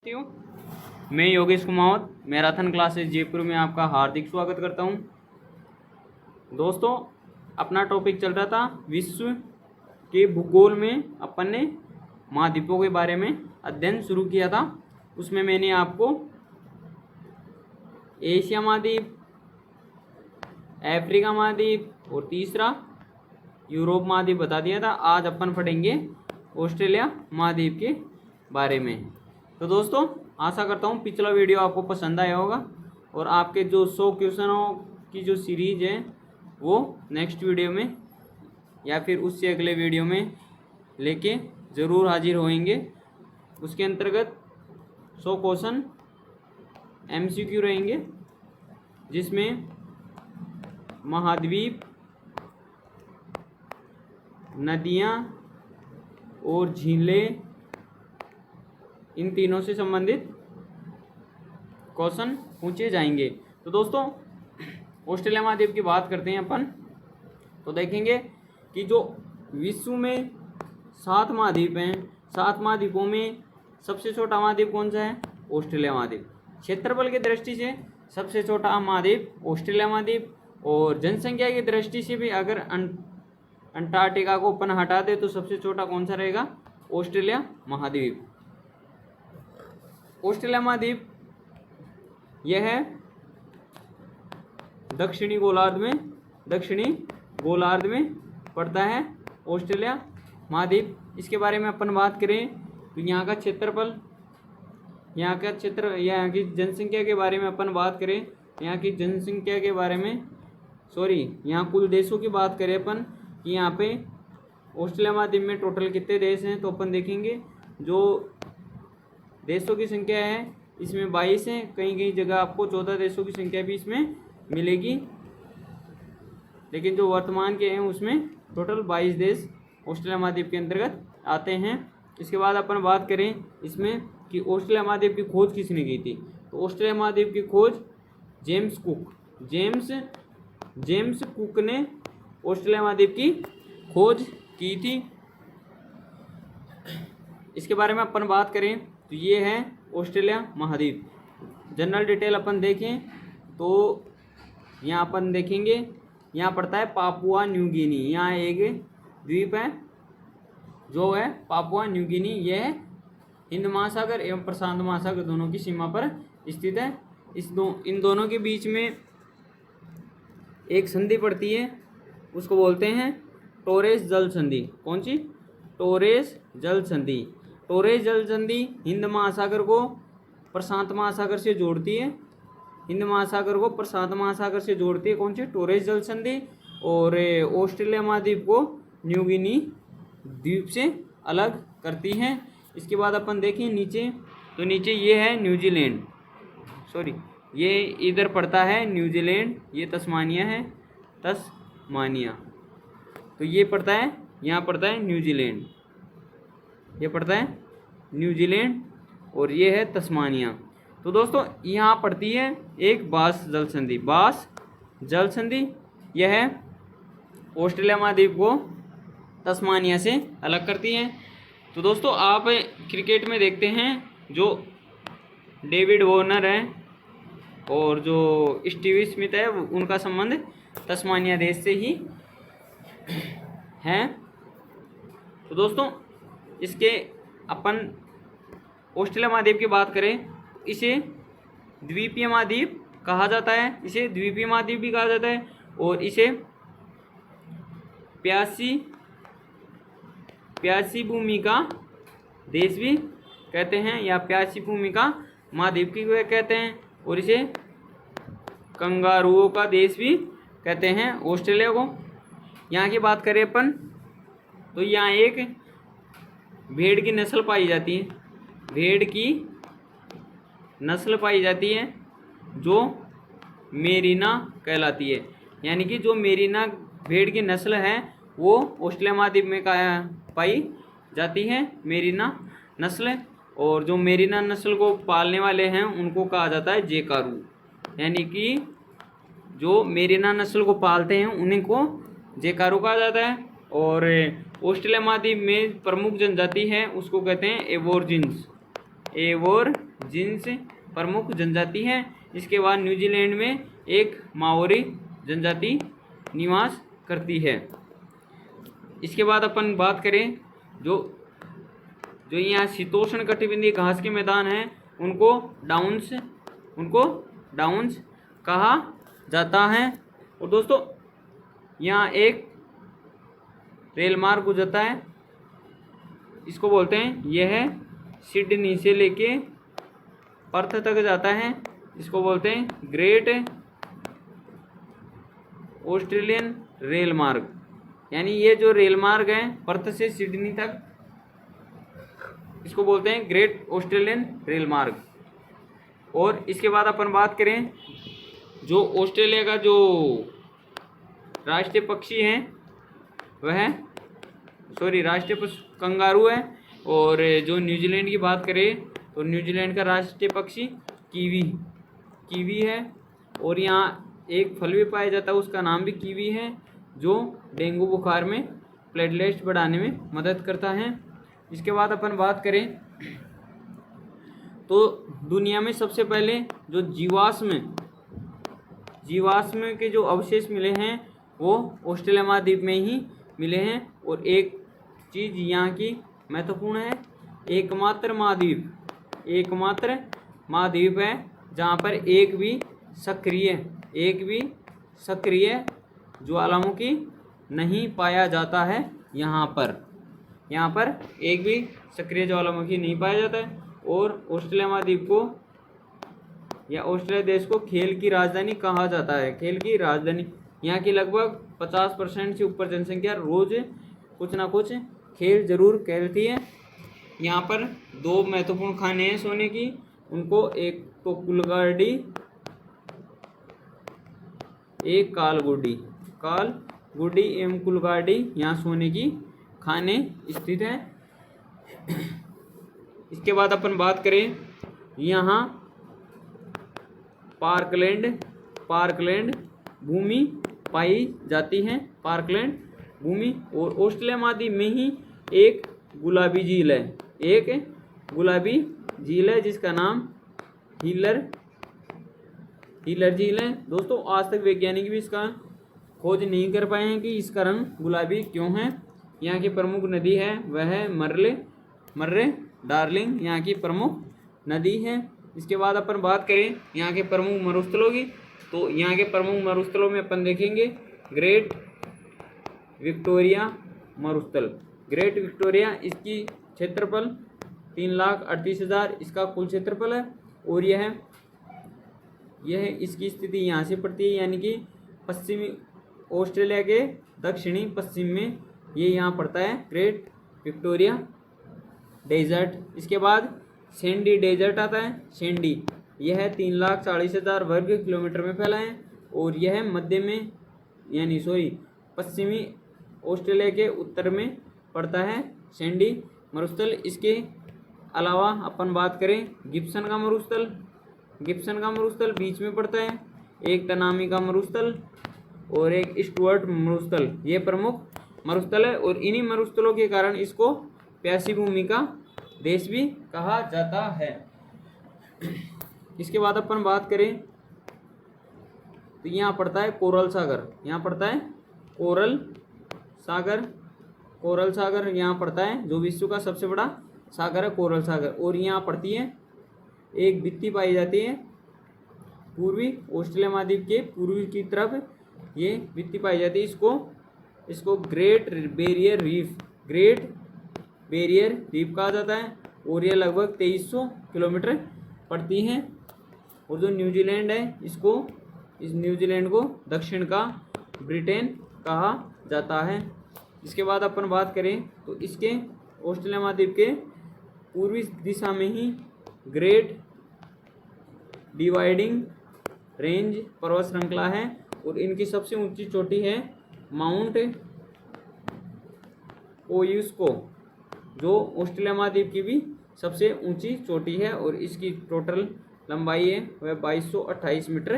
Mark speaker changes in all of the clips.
Speaker 1: हूँ। मैं Yogesh Kumawat marathon classes Jaipur में आपका हार्दिक स्वागत करता हूँ। दोस्तों, अपना टॉपिक चल रहा था विश्व के भूगोल में अपन ने महाद्वीपों के बारे में अध्ययन शुरू किया था। उसमें मैंने आपको एशिया महाद्वीप, अफ्रीका महाद्वीप और तीसरा यूरोप महाद्वीप बता दिया था। आज अपन पढ़ेंगे ऑस्ट्रेलिया महाद्वीप के बारे में। तो दोस्तों, आशा करता हूँ पिछला वीडियो आपको पसंद आया होगा और आपके जो 100 क्वेश्चनों की जो सीरीज है वो नेक्स्ट वीडियो में या फिर उससे अगले वीडियो में लेके ज़रूर हाजिर होएंगे। उसके अंतर्गत 100 क्वेश्चन MCQ रहेंगे, जिसमें महाद्वीप, नदियाँ और झीलें, इन तीनों से संबंधित क्वेश्चन पूछे जाएंगे। तो दोस्तों, ऑस्ट्रेलिया महाद्वीप की बात करते हैं अपन, तो देखेंगे कि जो विश्व में 7 महाद्वीप हैं, 7 महाद्वीपों में सबसे छोटा महाद्वीप कौन सा है? ऑस्ट्रेलिया महाद्वीप। क्षेत्रफल की दृष्टि से सबसे छोटा महाद्वीप ऑस्ट्रेलिया महाद्वीप, और जनसंख्या की दृष्टि से भी अगर अंटार्कटिका को अपन हटा दे तो सबसे छोटा कौन सा रहेगा? ऑस्ट्रेलिया महाद्वीप। ऑस्ट्रेलिया महाद्वीप यह है दक्षिणी गोलार्ध में पड़ता है ऑस्ट्रेलिया महाद्वीप। इसके बारे में अपन बात करें तो यहाँ का क्षेत्रफल, यहाँ की जनसंख्या के बारे में अपन बात करें, यहाँ की जनसंख्या के बारे में यहाँ कुल देशों की बात करें अपन कि यहाँ पे ऑस्ट्रेलिया महाद्वीप में टोटल कितने देश हैं, तो अपन देखेंगे जो देशों की संख्या है इसमें 22 है। कहीं जगह आपको 14 देशों की संख्या भी इसमें मिलेगी, लेकिन जो वर्तमान के हैं उसमें टोटल 22 देश ऑस्ट्रेलिया महाद्वीप के अंतर्गत आते हैं। इसके बाद अपन बात करें इसमें कि ऑस्ट्रेलिया महाद्वीप की खोज किसने की थी, तो ऑस्ट्रेलिया महाद्वीप की खोज जेम्स कुक ने ऑस्ट्रेलिया महाद्वीप की खोज की थी। इसके बारे में अपन बात करें तो ये है ऑस्ट्रेलिया महाद्वीप। जनरल डिटेल अपन देखें तो यहाँ अपन देखेंगे, यहाँ पड़ता है पापुआ न्यू गिनी। यहाँ एक द्वीप है जो है पापुआ न्यू गिनी। यह हिंद महासागर एवं प्रशांत महासागर दोनों की सीमा पर स्थित है। इन दोनों के बीच में एक संधि पड़ती है, उसको बोलते हैं टोरेस जल संधि। कौन सी? टोरेस जल संधि। टोरेस जल संधि हिंद महासागर को प्रशांत महासागर से जोड़ती है। हिंद महासागर को प्रशांत महासागर से जोड़ती है कौन सी? टोरेस जल संधि। और ऑस्ट्रेलिया महाद्वीप को न्यू गिनी द्वीप से अलग करती है। इसके बाद अपन देखें नीचे, तो नीचे ये है न्यूजीलैंड, ये इधर पड़ता है न्यूजीलैंड, ये तस्मानिया है, तस्मानिया। तो ये पड़ता है, यहाँ पड़ता है न्यूजीलैंड, ये पड़ता है न्यूजीलैंड, और ये है तस्मानिया। तो दोस्तों, यहाँ पड़ती है एक बास जल संधि। बास जल संधि यह है ऑस्ट्रेलिया महाद्वीप को तस्मानिया से अलग करती है। तो दोस्तों, आप क्रिकेट में देखते हैं जो डेविड वॉर्नर है और जो स्टीव स्मिथ है, उनका संबंध तस्मानिया देश से ही है। तो दोस्तों, इसके अपन ऑस्ट्रेलिया महाद्वीप की बात करें, इसे द्वीपीय महाद्वीप कहा जाता है, इसे द्वीपीय महाद्वीप भी कहा जाता है, और इसे प्यासी भूमि का देश भी कहते हैं, या प्यासी भूमि का महाद्वीप की कहते हैं, और इसे कंगारुओं का देश भी कहते हैं ऑस्ट्रेलिया को। यहाँ की बात करें अपन तो यहाँ एक भेड़ की नस्ल पाई जाती है, भेड़ की नस्ल पाई जाती है जो मेरिना कहलाती है। यानी कि जो मेरिना भेड़ की नस्ल है वो ऑस्ट्रेलिया महाद्वीप में पाई जाती है, मेरिना नस्ल। और जो मेरिना नस्ल को पालने वाले हैं उनको कहा जाता है जेकारू। यानी कि जो मेरिना नस्ल को पालते हैं उन्हीं को जेकारू कहा जाता है। और ऑस्ट्रेलिया महाद्वीप में प्रमुख जनजाति है उसको कहते हैं एबोर्जिन्स। एबोरिजिन्स प्रमुख जनजाति है। इसके बाद न्यूजीलैंड में एक माओरी जनजाति निवास करती है। इसके बाद अपन बात करें जो यहाँ शीतोष्ण कटिबंधीय घास के मैदान हैं उनको डाउन्स कहा जाता है। और दोस्तों यहाँ एक रेल मार्ग गुजरता है, इसको बोलते हैं, यह सिडनी से लेके पर्थ तक जाता है, इसको बोलते हैं ग्रेट ऑस्ट्रेलियन रेल मार्ग। यानी ये जो रेल मार्ग है पर्थ से सिडनी तक, इसको बोलते हैं ग्रेट ऑस्ट्रेलियन रेल मार्ग। और इसके बाद अपन बात करें जो ऑस्ट्रेलिया का जो राष्ट्रीय पक्षी है वह राष्ट्रीय पशु कंगारू है। और जो न्यूजीलैंड की बात करें तो न्यूजीलैंड का राष्ट्रीय पक्षी कीवी है। और यहाँ एक फल भी पाया जाता है, उसका नाम भी कीवी है, जो डेंगू बुखार में प्लेटलेट्स बढ़ाने में मदद करता है। इसके बाद अपन बात करें तो दुनिया में सबसे पहले जो जीवाश्म के जो अवशेष मिले हैं वो ऑस्ट्रेलिया महाद्वीप में ही मिले हैं। और एक चीज़ यहाँ की महत्वपूर्ण है, एकमात्र महाद्वीप है जहाँ पर एक भी सक्रिय ज्वालामुखी नहीं पाया जाता है। यहाँ पर एक भी सक्रिय ज्वालामुखी नहीं पाया जाता है। और ऑस्ट्रेलिया महाद्वीप को या ऑस्ट्रेलिया देश को खेल की राजधानी कहा जाता है। खेल की राजधानी, यहाँ की लगभग 50% से ऊपर जनसंख्या रोज कुछ ना कुछ खेल जरूर खेलती है। यहाँ पर दो महत्वपूर्ण खाने हैं सोने की, उनको एक तो कुलगाड़ी, एक कालगुडी एवं कुलगाड़ी यहाँ सोने की खाने स्थित है। इसके बाद अपन बात करें यहाँ पार्कलैंड भूमि पाई जाती है, पार्कलैंड भूमि। और ऑस्ट्रेलिया महाद्वीप में ही एक गुलाबी झील है जिसका नाम हीलर झील है। दोस्तों आज तक वैज्ञानिक भी इसका खोज नहीं कर पाए हैं कि इसका रंग गुलाबी क्यों है। यहाँ की प्रमुख नदी है वह है मर्रे डार्लिंग यहाँ की प्रमुख नदी है। इसके बाद अपन बात करें यहाँ के प्रमुख मरुस्थलों की, तो यहाँ के प्रमुख मरुस्थलों में अपन देखेंगे ग्रेट विक्टोरिया मरुस्थल। ग्रेट विक्टोरिया, इसकी क्षेत्रफल 3,38,000 इसका कुल क्षेत्रफल है। और यह इसकी स्थिति यहाँ से पड़ती है, यानी कि पश्चिमी ऑस्ट्रेलिया के दक्षिणी पश्चिम में ये यहाँ पड़ता है ग्रेट विक्टोरिया डेजर्ट। इसके बाद सैंडी डेजर्ट आता है। सैंडी यह 3,40,000 वर्ग किलोमीटर में फैला है और यह मध्य में पश्चिमी ऑस्ट्रेलिया के उत्तर में पड़ता है सैंडी मरुस्थल। इसके अलावा अपन बात करें गिब्सन का मरुस्थल बीच में पड़ता है, एक तनामी का मरुस्थल और एक स्टुअर्ट मरुस्थल, ये प्रमुख मरुस्थल है। और इन्हीं मरुस्थलों के कारण इसको प्यासी भूमि का देश भी कहा जाता है। इसके बाद अपन बात करें तो यहाँ पड़ता है कोरल सागर, यहाँ पड़ता है कोरल सागर यहाँ पड़ता है, जो विश्व का सबसे बड़ा सागर है कोरल सागर। और यहाँ पड़ती है एक भित्ति पाई जाती है पूर्वी ऑस्ट्रेलिया महाद्वीप के पूर्वी की तरफ, ये भित्ति पाई जाती है। इसको ग्रेट बैरियर रीफ कहा जाता है और ये लगभग 2300 किलोमीटर पड़ती हैं। और जो न्यूजीलैंड है इस न्यूजीलैंड को दक्षिण का ब्रिटेन कहा जाता है। इसके बाद अपन बात करें तो इसके ऑस्ट्रेलिया महाद्वीप के पूर्वी दिशा में ही ग्रेट डिवाइडिंग रेंज पर्वत श्रृंखला है और इनकी सबसे ऊंची चोटी है माउंट कोयुस्को, जो ऑस्ट्रेलिया महाद्वीप की भी सबसे ऊंची चोटी है और इसकी टोटल लंबाई है वह 2228 मीटर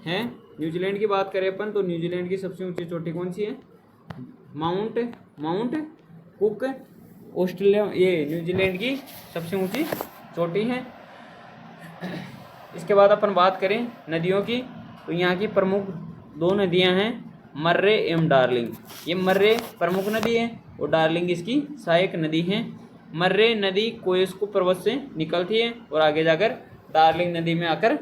Speaker 1: है। न्यूजीलैंड की बात करें अपन तो न्यूजीलैंड की सबसे ऊंची चोटी कौन सी है? Mount cook. ऑस्ट्रेलिया ये न्यूजीलैंड की सबसे ऊंची चोटी है। इसके बाद अपन बात करें नदियों की, तो यहाँ की प्रमुख दो नदियाँ हैं, मर्रे एवं डार्लिंग। ये मर्रे प्रमुख नदी है और डार्लिंग इसकी सहायक नदी है। मर्रे नदी कोयस्कू पर्वत से निकलती है और आगे जाकर डार्लिंग नदी में आकर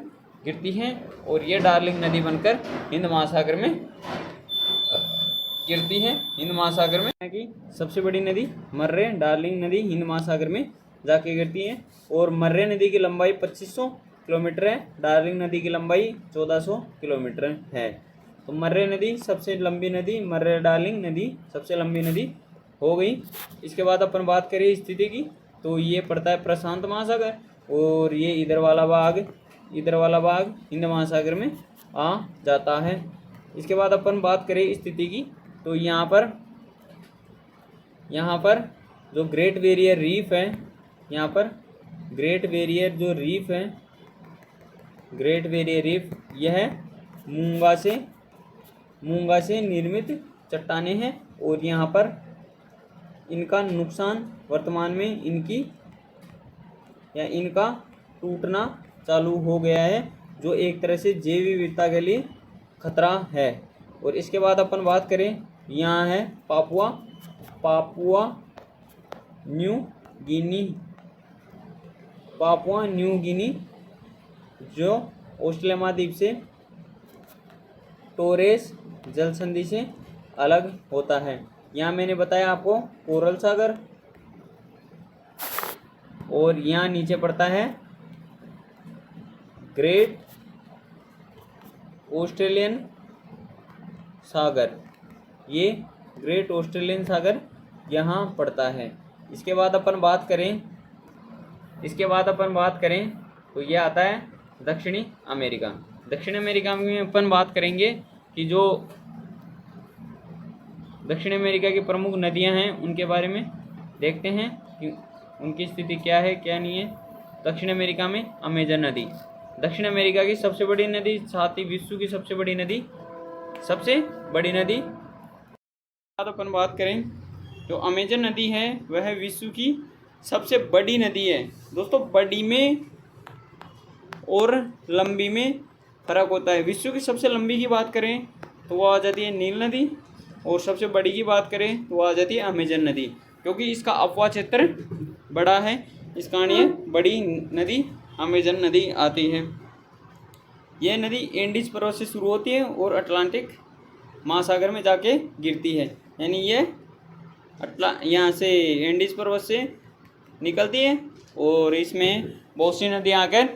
Speaker 1: गिरती है, और ये डार्लिंग नदी बनकर हिंद महासागर में गिरती है। हिंद महासागर में की सबसे बड़ी नदी मर्रे डार्लिंग नदी हिंद महासागर में जाके गिरती है। और मर्रे नदी की लंबाई 2500 किलोमीटर है, डार्लिंग नदी की लंबाई 1400 किलोमीटर है। तो मर्रे नदी सबसे लंबी नदी, मर्रे डार्लिंग नदी सबसे लंबी नदी हो गई। इसके बाद अपन बात करें स्थिति की, तो ये पड़ता है प्रशांत महासागर, और ये इधर वाला भाग हिंद महासागर में आ जाता है। इसके बाद अपन बात करें स्थिति की, तो यहाँ पर जो ग्रेट बैरियर रीफ है, यहाँ पर ग्रेट बैरियर जो रीफ है, ग्रेट बैरियर रीफ यह मूंगा से निर्मित चट्टानें हैं, और यहाँ पर इनका नुकसान वर्तमान में इनका टूटना चालू हो गया है, जो एक तरह से जैव विविधता के लिए खतरा है। और इसके बाद अपन बात करें, यहाँ है पापुआ न्यू गिनी, जो ऑस्ट्रेलिया महाद्वीप से टोरेस जल संधि से अलग होता है। यहाँ मैंने बताया आपको कोरल सागर, और यहाँ नीचे पड़ता है ग्रेट ऑस्ट्रेलियन सागर। ये ग्रेट ऑस्ट्रेलियन सागर यहाँ पड़ता है। इसके बाद अपन बात करें तो ये आता है दक्षिणी अमेरिका। दक्षिण अमेरिका में अपन बात करेंगे कि जो दक्षिण अमेरिका की प्रमुख नदियां हैं उनके बारे में देखते हैं कि उनकी स्थिति क्या है क्या नहीं है। दक्षिण अमेरिका में अमेजन नदी दक्षिण अमेरिका की सबसे बड़ी नदी, साथ ही विश्व की सबसे बड़ी नदी। बाद अपन बात करें जो अमेजन नदी है वह विश्व की सबसे बड़ी नदी है। दोस्तों, बड़ी में और लंबी में फर्क होता है। विश्व की सबसे लंबी की बात करें तो वो आ जाती है नील नदी, और सबसे बड़ी की बात करें तो वो आ जाती है अमेजन नदी, क्योंकि इसका अपवाह क्षेत्र बड़ा है, इस कारण ये बड़ी नदी अमेजन नदी आती है। यह नदी एंडीज पर्वत से शुरू होती है और अटलांटिक महासागर में जाके गिरती है। यानी ये यहाँ से एंडीज पर्वत से निकलती है और इसमें बहुत सी नदियाँ आकर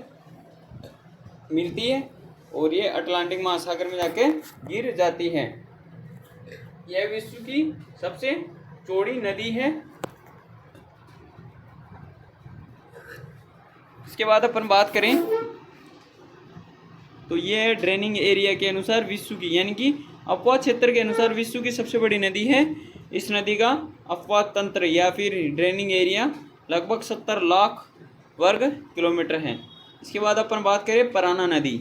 Speaker 1: मिलती है और ये अटलांटिक महासागर में जाके गिर जाती है। यह विश्व की सबसे चौड़ी नदी है। इसके बाद अपन बात करें तो ये ड्रेनिंग एरिया के अनुसार विश्व की, यानी कि अपवाह क्षेत्र के अनुसार विश्व की सबसे बड़ी नदी है। इस नदी का अपवाह तंत्र या फिर ड्रेनिंग एरिया लगभग 70 लाख वर्ग किलोमीटर है। इसके बाद अपन बात करें पराना नदी।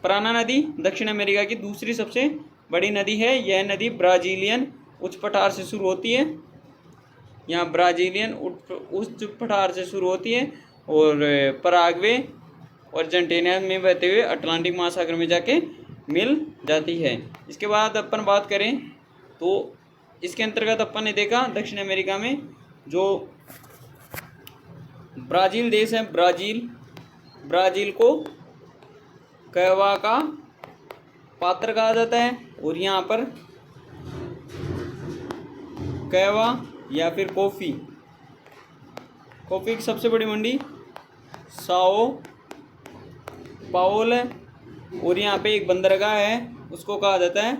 Speaker 1: पराना नदी दक्षिण अमेरिका की दूसरी सबसे बड़ी नदी है। यह नदी ब्राजीलियन उच्च पठार से शुरू होती है। यहाँ ब्राजीलियन उच्च पठार से शुरू होती है और पराग्वे और अर्जेंटीना में बहते हुए अटलांटिक महासागर में जाके मिल जाती है। इसके बाद अपन बात करें तो इसके अंतर्गत अपन ने देखा दक्षिण अमेरिका में जो ब्राज़ील देश है, ब्राज़ील को कहवा का पात्र कहा जाता है और यहाँ पर कहवा या फिर कॉफ़ी की सबसे बड़ी मंडी साओ पाओल है और यहाँ पे एक बंदरगाह है उसको कहा जाता है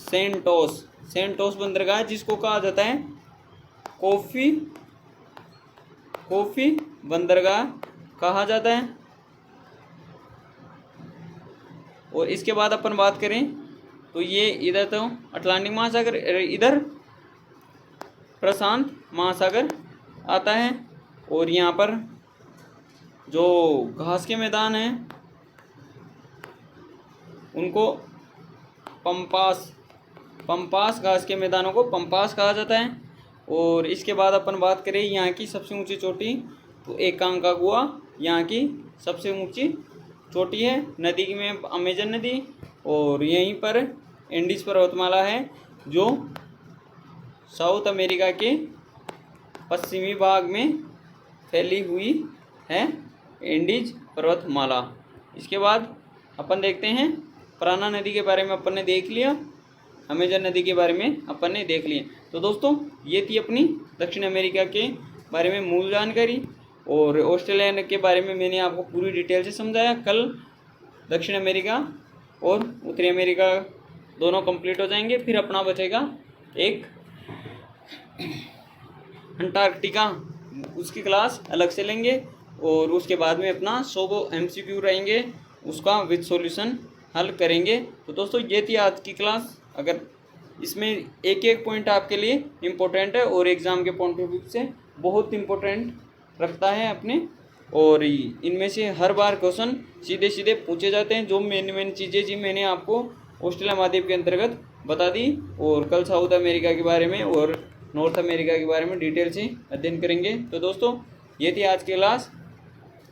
Speaker 1: सेंटोस बंदरगाह, जिसको कहा जाता है कॉफ़ी बंदरगाह कहा जाता है। और इसके बाद अपन बात करें तो ये इधर तो अटलांटिक महासागर, इधर प्रशांत महासागर आता है और यहाँ पर जो घास के मैदान हैं उनको पंपास घास के मैदानों को पंपास कहा जाता है। और इसके बाद अपन बात करें यहाँ की सबसे ऊंची चोटी, तो एकांकागुआ यहाँ की सबसे ऊंची चोटी है। नदी में अमेजन नदी, और यहीं पर एंडीज पर्वतमाला है जो साउथ अमेरिका के पश्चिमी भाग में फैली हुई है, एंडीज पर्वतमाला। इसके बाद अपन देखते हैं प्राणा नदी के बारे में अपन ने देख लिया, अमेजन नदी के बारे में अपन ने देख लिया। तो दोस्तों ये थी अपनी दक्षिण अमेरिका के बारे में मूल जानकारी, और ऑस्ट्रेलिया के बारे में मैंने आपको पूरी डिटेल से समझाया। कल दक्षिण अमेरिका और उत्तरी अमेरिका दोनों कंप्लीट हो जाएंगे, फिर अपना बचेगा एक अंटार्कटिका, उसकी क्लास अलग से लेंगे, और उसके बाद में अपना 100 MCQ रहेंगे, उसका विद सॉल्यूशन हल करेंगे। तो दोस्तों ये थी आज की क्लास। अगर इसमें एक एक पॉइंट आपके लिए इम्पोर्टेंट है और एग्ज़ाम के पॉइंट ऑफ व्यू से बहुत इम्पोर्टेंट रखता है अपने, और इनमें से हर बार क्वेश्चन सीधे सीधे पूछे जाते हैं। जो मेन चीज़ें जी मैंने आपको ऑस्ट्रेलिया महाद्वीप के अंतर्गत बता दी, और कल साउथ अमेरिका के बारे में और नॉर्थ अमेरिका के बारे में डिटेल से अध्ययन करेंगे। तो दोस्तों ये थी आज की क्लास।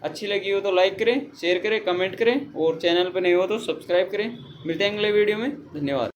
Speaker 1: अच्छी लगी हो तो लाइक करें, शेयर करें, कमेंट करें, और चैनल पर नए हो तो सब्सक्राइब करें। मिलते हैं अगले वीडियो में। धन्यवाद।